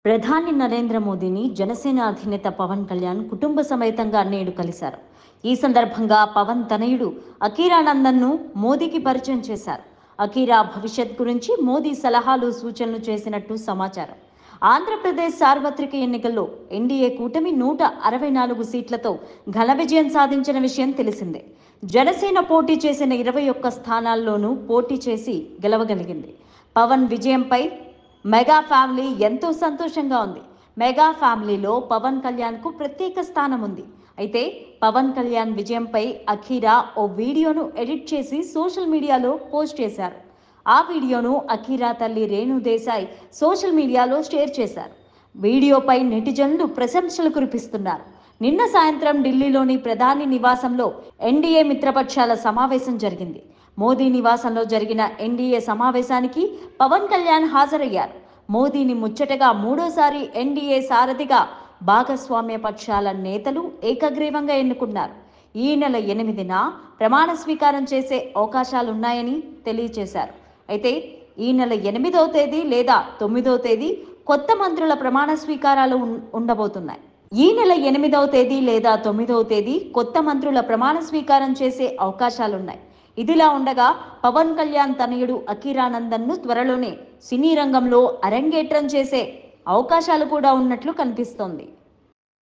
ప్రధాని నరేంద్ర మోదీని జనసేన అధినేత పవన్ కళ్యాణ్ కుటుంబ సమేతంగా నేడు కలిశారు. ఈ సందర్భంగా పవన్ తనయుడు అకీరానందన్ను మోదీకి పరిచయం చేశారు. అకీరా భవిష్యత్ గురించి మోదీ సలహాలు సూచనలు చేసినట్టు సమాచారం. ఆంధ్రప్రదేశ్ సార్వత్రిక ఎన్నికల్లో ఎన్డీఏ కూటమి 164 సీట్లతో ఘన విజయం సాధించిన విషయం తెలిసిందే. జనసేన పోటీ చేసిన 21 స్థానాల్లోనూ పోటీ చేసి గెలవగలిగింది. పవన్ విజయంపై మెగా ఫ్యామిలీ ఎంతో సంతోషంగా ఉంది. మెగా ఫ్యామిలీలో పవన్ కళ్యాణ్కు ప్రత్యేక స్థానం ఉంది. అయితే పవన్ కళ్యాణ్ విజయంపై అఖీరా ఓ వీడియోను ఎడిట్ చేసి సోషల్ మీడియాలో పోస్ట్ చేశారు. ఆ వీడియోను అఖీరా తల్లి రేణు దేశాయ్ సోషల్ మీడియాలో షేర్ చేశారు. వీడియోపై నెటిజన్లు ప్రశంసలు కురిపిస్తున్నారు. నిన్న సాయంత్రం ఢిల్లీలోని ప్రధాని నివాసంలో ఎన్డీఏ మిత్రపక్షాల సమావేశం జరిగింది. మోదీ నివాసంలో జరిగిన ఎన్డీఏ సమావేశానికి పవన్ కళ్యాణ్ హాజరయ్యారు. మోదీని ముచ్చటగా మూడోసారి ఎన్డీఏ సారథిగా భాగస్వామ్య పక్షాల నేతలు ఏకగ్రీవంగా ఎన్నుకున్నారు. ఈ నెల 8న ప్రమాణ స్వీకారం చేసే అవకాశాలున్నాయని తెలియజేశారు. అయితే ఈ నెల 8వ తేదీ లేదా 9వ తేదీ కొత్త మంత్రుల ప్రమాణ స్వీకారాలు ఉండబోతున్నాయి. ఈ నెల 8వ తేదీ లేదా 9వ తేదీ కొత్త మంత్రుల ప్రమాణ స్వీకారం చేసే అవకాశాలున్నాయి. ఇదిలా ఉండగా పవన్ కళ్యాణ్ తనయుడు అకీరానందన్ను త్వరలోనే సినీ రంగంలో అరంగేట్రం చేసే అవకాశాలు కూడా ఉన్నట్లు కనిపిస్తోంది.